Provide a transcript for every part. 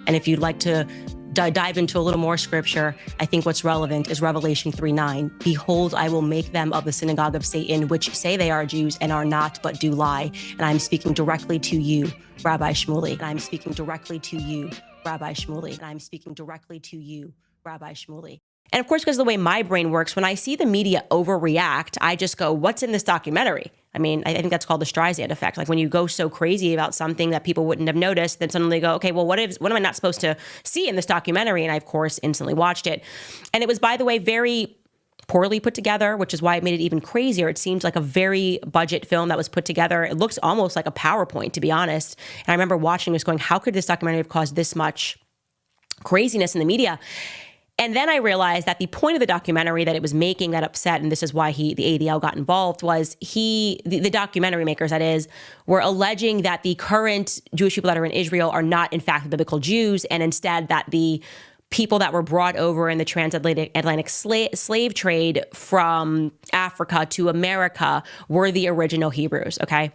And if you'd like to dive into a little more scripture, I think what's relevant is Revelation 3:9. Behold, I will make them of the synagogue of Satan, which say they are Jews and are not, but do lie. And I'm speaking directly to you, Rabbi Shmuley. And I'm speaking directly to you, Rabbi Shmuley. And I'm speaking directly to you, Rabbi Shmuley. And of course, because of the way my brain works, when I see the media overreact, I just go, what's in this documentary? I mean, I think that's called the Streisand effect. Like when you go so crazy about something that people wouldn't have noticed, then suddenly go, okay, well, what am I not supposed to see in this documentary? And I, of course, instantly watched it. And it was, by the way, very poorly put together, which is why it made it even crazier. It seemed like a very budget film that was put together. It looks almost like a PowerPoint, to be honest. And I remember watching this going, how could this documentary have caused this much craziness in the media? And then I realized that the point of the documentary that it was making that upset, and this is why the ADL got involved, was the documentary makers, that is, were alleging that the current Jewish people that are in Israel are not, in fact, biblical Jews, and instead that the people that were brought over in the transatlantic slave trade from Africa to America were the original Hebrews, okay?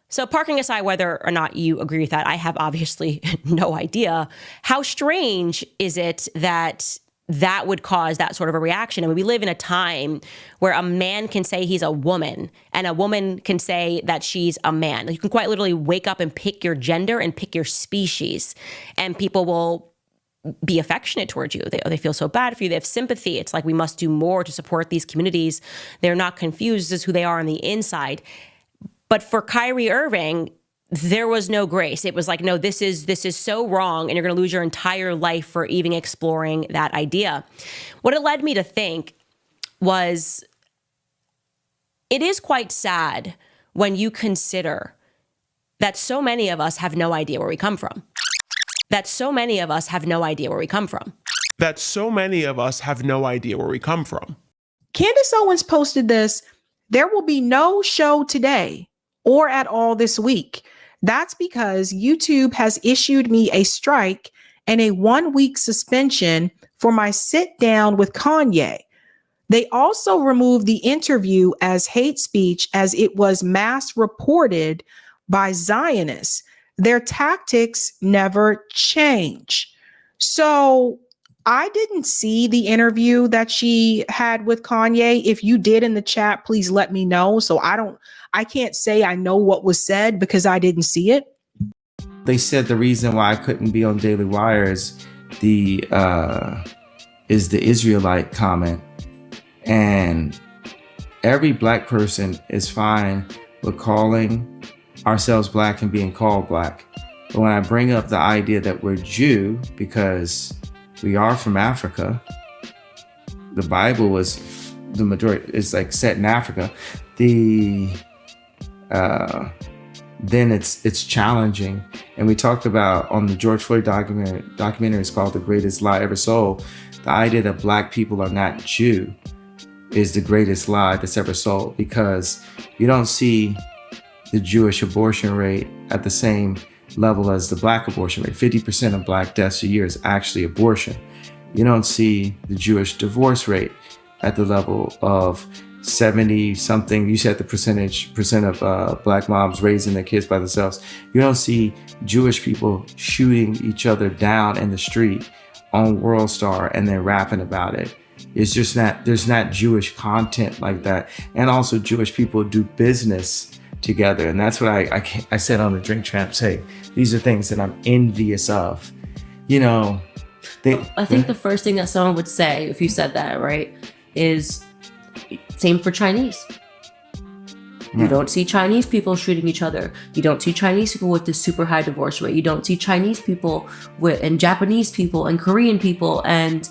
So parking aside whether or not you agree with that, I have obviously no idea. How strange is it that would cause that sort of a reaction? I mean, we live in a time where a man can say he's a woman and a woman can say that she's a man. You can quite literally wake up and pick your gender and pick your species, and people will be affectionate towards you. They feel so bad for you. They have sympathy. It's like we must do more to support these communities. They're not confused as who they are on the inside. But for Kyrie Irving, there was no grace. It was like, no, this is so wrong, and you're going to lose your entire life for even exploring that idea. What it led me to think was, it is quite sad when you consider that so many of us have no idea where we come from. That so many of us have no idea where we come from. That so many of us have no idea where we come from. Candace Owens posted this: there will be no show today or at all this week. That's because YouTube has issued me a strike and a 1-week suspension for my sit down with Kanye. They also removed the interview as hate speech, as it was mass reported by Zionists. Their tactics never change. So I didn't see the interview that she had with Kanye. If you did in the chat, please let me know. So I can't say I know what was said because I didn't see it. They said the reason why I couldn't be on Daily Wire is the Israelite comment. And every black person is fine with calling ourselves black and being called black. But when I bring up the idea that we're Jew because we are from Africa, the Bible was the majority is like set in Africa, then it's challenging. And we talked about on the George Floyd documentary, it's called The Greatest Lie Ever Sold. The idea that black people are not Jew is the greatest lie that's ever sold, because you don't see the Jewish abortion rate at the same level as the black abortion rate. 50% of black deaths a year is actually abortion. You don't see the Jewish divorce rate at the level of 70 something. You said the percent of black moms raising their kids by themselves. You don't see Jewish people shooting each other down in the street on World Star and then rapping about it. It's just not, there's not Jewish content like that. And also Jewish people do business together. And that's what I said on the Drink Champs. Hey, these are things that I'm envious of. You know, I think the first thing that someone would say if you said that, right, is same for Chinese. You don't see Chinese people shooting each other. You don't see Chinese people with this super high divorce rate. You don't see Chinese people and Japanese people and Korean people and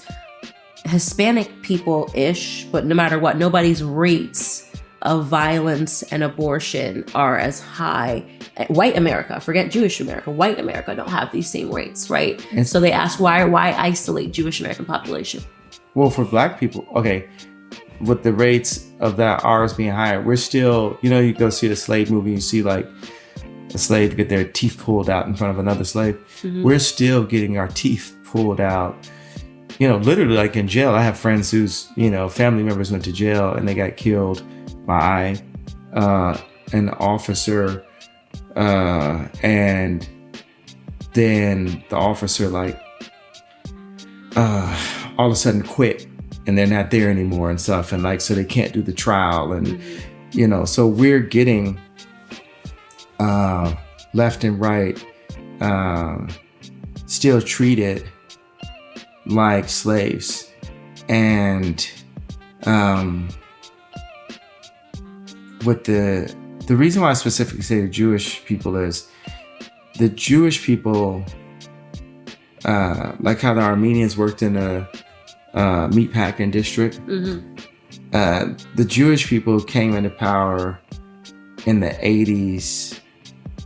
Hispanic people-ish, but no matter what, nobody's rates of violence and abortion are as high. White America, forget Jewish America, white America don't have these same rates, right? And so they ask, why isolate Jewish American population? Well, for black people, okay, with the rates of that ours being higher, we're still, you know, you go see the slave movie, you see like a slave get their teeth pulled out in front of another slave. Mm-hmm. We're still getting our teeth pulled out, you know, literally like in jail. I have friends whose, you know, family members went to jail and they got killed by an officer, and then the officer all of a sudden quit and they're not there anymore and stuff. And so they can't do the trial. And, so we're getting left and right still treated like slaves. And with the reason why I specifically say the Jewish people is the Jewish people, like how the Armenians worked in a meatpacking district. The Jewish people came into power in the 80s,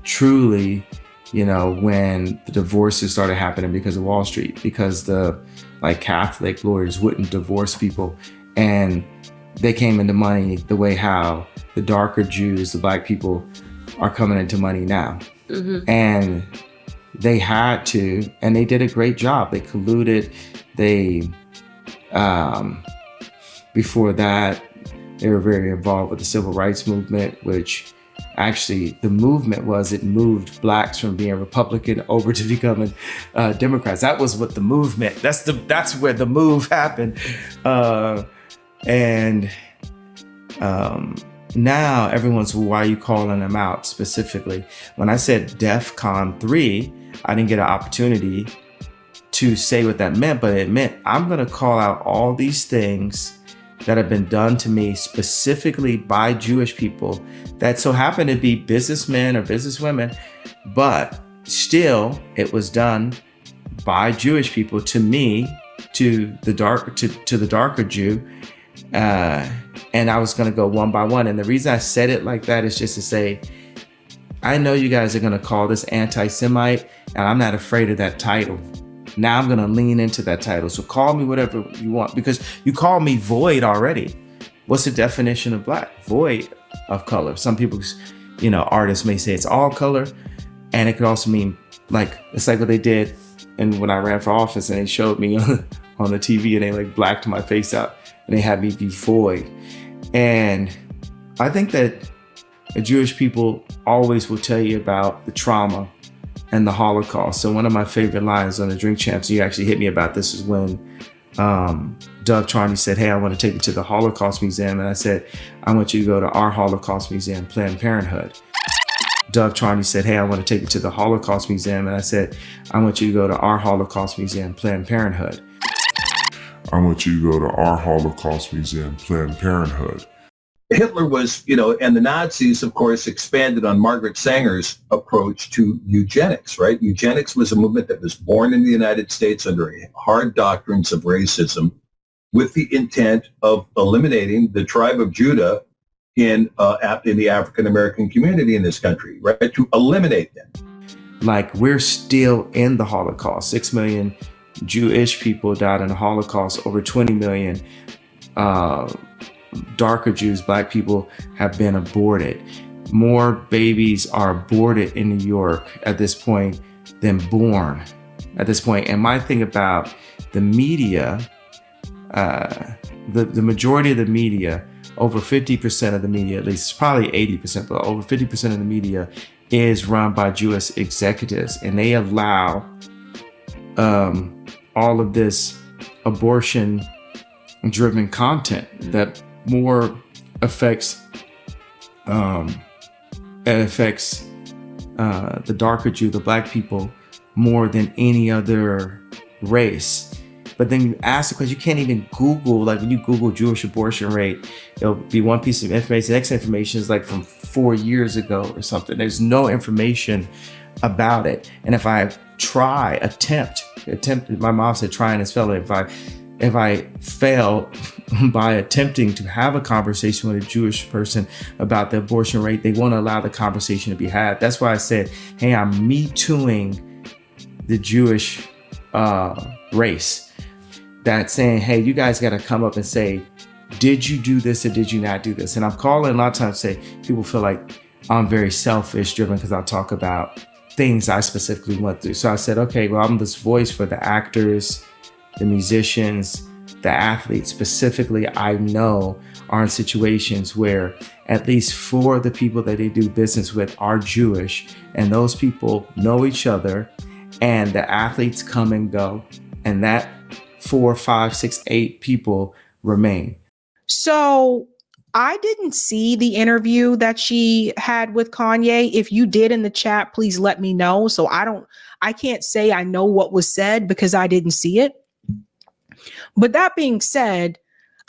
truly, when the divorces started happening because of Wall Street, because the Catholic lawyers wouldn't divorce people, and they came into money the way how the darker Jews, the Black people, are coming into money now. And they had to, and they did a great job. They colluded. They, before that, they were very involved with the civil rights movement, which actually the movement was, it moved Blacks from being Republican over to becoming Democrats. That was what the movement, that's where the move happened. Now everyone's, well, why are you calling them out specifically? When I said DEFCON 3, I didn't get an opportunity to say what that meant, but it meant I'm going to call out all these things that have been done to me specifically by Jewish people that so happen to be businessmen or businesswomen, but still it was done by Jewish people to me, to the darker Jew. And I was going to go one by one. And the reason I said it like that is just to say, I know you guys are going to call this anti-Semite, and I'm not afraid of that title. Now I'm going to lean into that title. So call me whatever you want, because you call me void already. What's the definition of Black? Void of color. Some people, artists may say it's all color. And it could also mean it's like what they did. And when I ran for office and they showed me on the TV and they blacked my face out and they had me be void. And I think that the Jewish people always will tell you about the trauma and the Holocaust. So one of my favorite lines on the Drink Champs, you actually hit me about this, is when Doug Charney said, hey, I want to take you to the Holocaust Museum. And I said, I want you to go to our Holocaust Museum, Planned Parenthood. Doug Charney said, hey, I want to take you to the Holocaust Museum. And I said, I want you to go to our Holocaust Museum, Planned Parenthood. I want you to go to our Holocaust Museum, Planned Parenthood. Hitler was, and the Nazis, of course, expanded on Margaret Sanger's approach to eugenics, right? Eugenics was a movement that was born in the United States under hard doctrines of racism with the intent of eliminating the tribe of Judah in the African-American community in this country, right? To eliminate them. We're still in the Holocaust. 6 million Jewish people died in the Holocaust. Over 20 million darker Jews, Black people, have been aborted. More babies are aborted in New York at this point than born at this point. And my thing about the media, the majority of the media, over 50% of the media, at least probably 80%, but over 50% of the media is run by Jewish executives. And they allow all of this abortion-driven content that more affects the darker Jew, the Black people, more than any other race. But then you ask the question, you can't even Google, when you Google Jewish abortion rate, it'll be one piece of information. The next information is from 4 years ago or something. There's no information about it. And if I attempt, my mom said try and spell it. If I fail by attempting to have a conversation with a Jewish person about the abortion rate, they won't allow the conversation to be had. That's why I said, hey, I'm me tooing the Jewish race. That's saying, hey, you guys got to come up and say, did you do this or did you not do this? And I'm calling a lot of times, say people feel like I'm very selfish driven because I'll talk about things I specifically went through. So I said, okay, well, I'm this voice for the actors, the musicians, the athletes specifically, I know are in situations where at least 4 of the people that they do business with are Jewish, and those people know each other and the athletes come and go, and that 4, 5, 6, 8 people remain. So I didn't see the interview that she had with Kanye. If you did in the chat, please let me know. So I can't say I know what was said because I didn't see it. But that being said,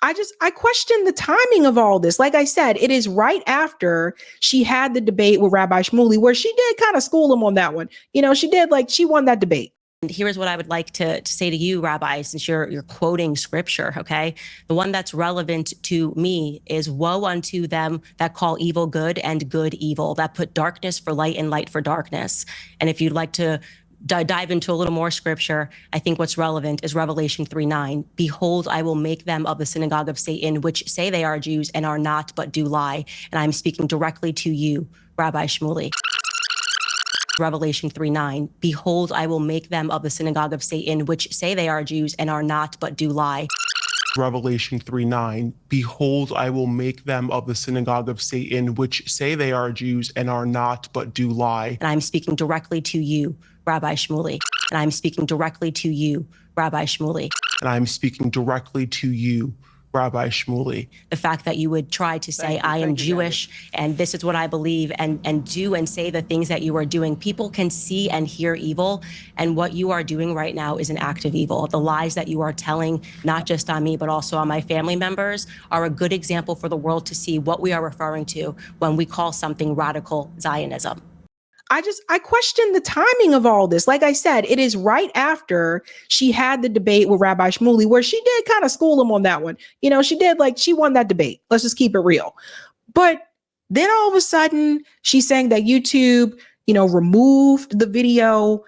I question the timing of all this. Like I said, it is right after she had the debate with Rabbi Shmuley, where she did kind of school him on that one. She won that debate. And here's what I would like to say to you, Rabbi, since you're quoting scripture, okay? The one that's relevant to me is woe unto them that call evil good and good evil, that put darkness for light and light for darkness. And if you'd like to dive into a little more scripture, I think what's relevant is Revelation 3:9. Behold, I will make them of the synagogue of Satan, which say they are Jews and are not, but do lie. And I'm speaking directly to you, Rabbi Shmuley. Revelation 3:9. Behold, I will make them of the synagogue of Satan, which say they are Jews and are not, but do lie. Revelation 3:9. Behold, I will make them of the synagogue of Satan, which say they are Jews and are not, but do lie. And I'm speaking directly to you, Rabbi Shmuley. And I'm speaking directly to you, Rabbi Shmuley. And I'm speaking directly to you, Rabbi Shmuley. The fact that you would try to say, I am Jewish and this is what I believe, and do and say the things that you are doing. People can see and hear evil, and what you are doing right now is an act of evil. The lies that you are telling, not just on me, but also on my family members, are a good example for the world to see what we are referring to when we call something radical Zionism. I question the timing of all this. Like I said, it is right after she had the debate with Rabbi Shmuley, where she did kind of school him on that one. She won that debate. Let's just keep it real. But then all of a sudden she's saying that YouTube, removed the video,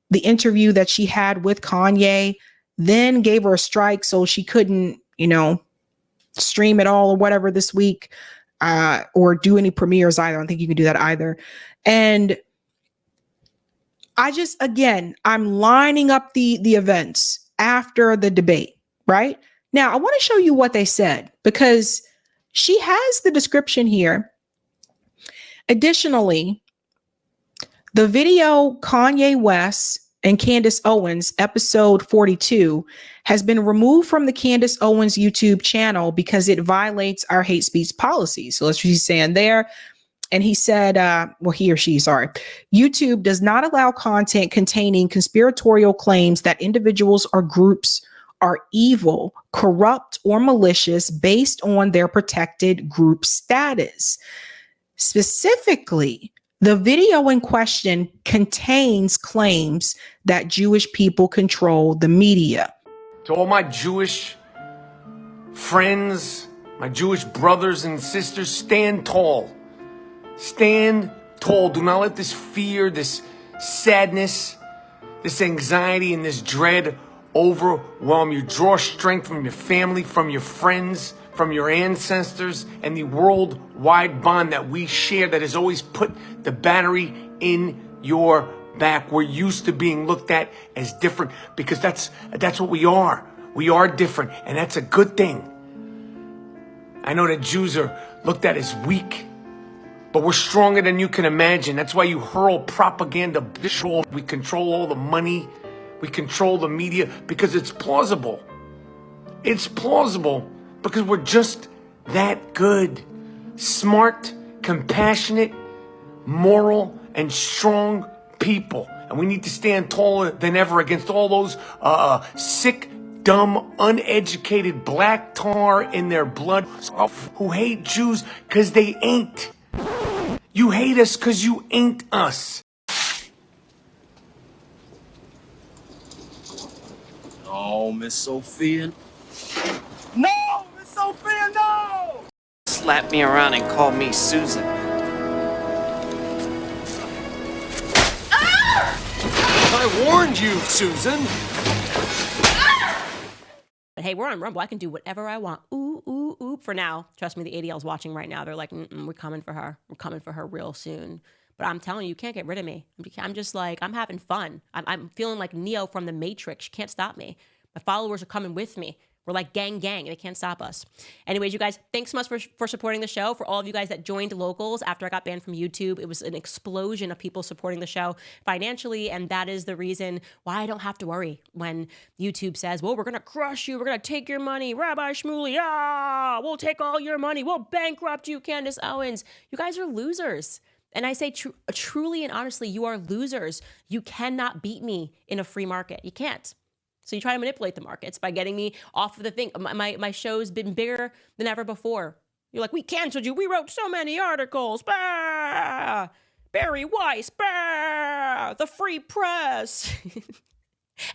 the interview that she had with Kanye, then gave her a strike so she couldn't, stream it all or whatever this week, or do any premieres either. I don't think you can do that either. And I'm lining up the events after the debate, right? Now, I want to show you what they said because she has the description here. Additionally, the video Kanye West and Candace Owens, episode 42, has been removed from the Candace Owens YouTube channel because it violates our hate speech policy. So that's what she's saying there. And he said, he or she, sorry, YouTube does not allow content containing conspiratorial claims that individuals or groups are evil, corrupt, or malicious based on their protected group status. Specifically, the video in question contains claims that Jewish people control the media. To all my Jewish friends, my Jewish brothers and sisters, stand tall. Stand tall. Do not let this fear, this sadness, this anxiety, and this dread overwhelm you. Draw strength from your family, from your friends, from your ancestors, and the worldwide bond that we share that has always put the battery in your back. We're used to being looked at as different because that's what we are. We are different, and that's a good thing. I know that Jews are looked at as weak, but we're stronger than you can imagine. That's why you hurl propaganda. We control all the money. We control the media because it's plausible. It's plausible because we're just that good. Smart, compassionate, moral, and strong people. And we need to stand taller than ever against all those sick, dumb, uneducated black tar in their blood who hate Jews because they ain't. You hate us because you ain't us. Oh, Miss Sophia. No, Miss Sophia, no! Slapped me around and called me Susan. I warned you, Susan. But hey, we're on Rumble. I can do whatever I want. Ooh, ooh, ooh. For now, trust me, the ADL's watching right now. They're like, we're coming for her. We're coming for her real soon. But I'm telling you, you can't get rid of me. I'm just like, I'm having fun. I'm feeling like Neo from the Matrix. You can't stop me. My followers are coming with me. We're like gang. They can't stop us. Anyways, you guys, thanks so much for supporting the show. For all of you guys that joined Locals after I got banned from YouTube, it was an explosion of people supporting the show financially. And that is the reason why I don't have to worry when YouTube says, well, we're going to crush you. We're going to take your money. Rabbi Shmuley, we'll take all your money. We'll bankrupt you, Candace Owens. You guys are losers. And I say truly and honestly, you are losers. You cannot beat me in a free market. You can't. So you try to manipulate the markets by getting me off of the thing. My show's been bigger than ever before. You're like, we canceled you. We wrote so many articles. Bah! Barry Weiss. Bah! The free press.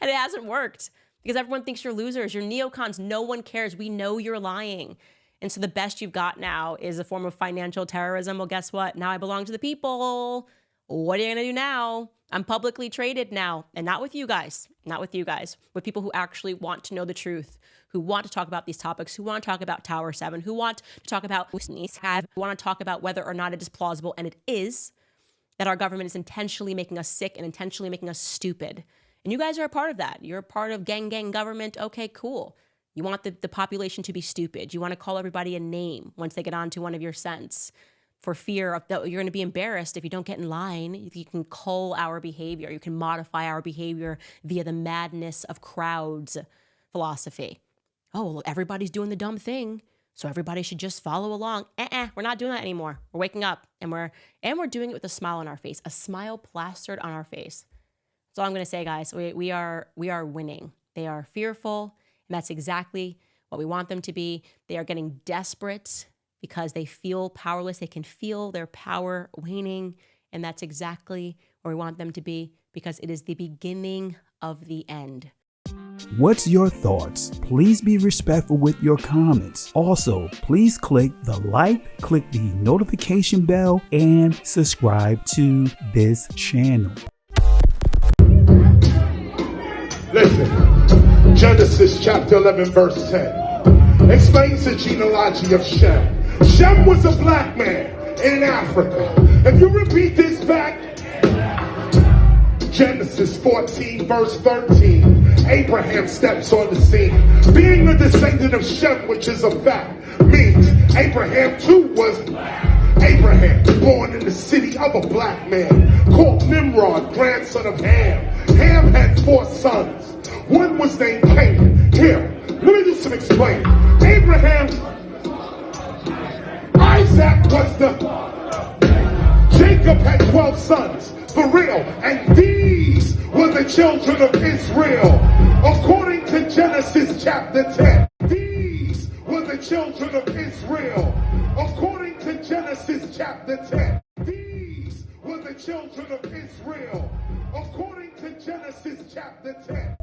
And it hasn't worked because everyone thinks you're losers. You're neocons. No one cares. We know you're lying. And so the best you've got now is a form of financial terrorism. Well, guess what? Now I belong to the people. What are you going to do now? I'm publicly traded now, and not with you guys, with people who actually want to know the truth, who want to talk about these topics, who want to talk about Tower 7, who want to talk about whether or not it is plausible, and it is, that our government is intentionally making us sick and intentionally making us stupid. And you guys are a part of that. You're a part of gang government. Okay, cool. You want the population to be stupid. You want to call everybody a name once they get onto one of your scents, for fear of that you're going to be embarrassed if you don't get in line. You can cull our behavior. You can modify our behavior via the madness of crowds philosophy. Oh, well, everybody's doing the dumb thing, so everybody should just follow along. We're not doing that anymore. We're waking up, and we're doing it with a smile on our face, a smile plastered on our face. That's all I'm going to say, guys. We are winning. They are fearful, and that's exactly what we want them to be. They are getting desperate because they feel powerless. They can feel their power waning. And that's exactly where we want them to be, because it is the beginning of the end. What's your thoughts? Please be respectful with your comments. Also, please click the like, click the notification bell, and subscribe to this channel. Listen, Genesis chapter 11 verse 10 explains the genealogy of Shem. Shem was a black man in Africa. If you repeat this back, Genesis 14 verse 13, Abraham steps on the scene. Being a descendant of Shem, which is a fact, means Abraham too was Abraham, born in the city of a black man called Nimrod, grandson of Ham. Ham had 4 sons. One was named Canaan. Here, let me do some explaining. Isaac was Jacob had 12 sons, for real, and these were the children of Israel. According to Genesis chapter 10, these were the children of Israel. According to Genesis chapter 10, these were the children of Israel. According to Genesis chapter 10.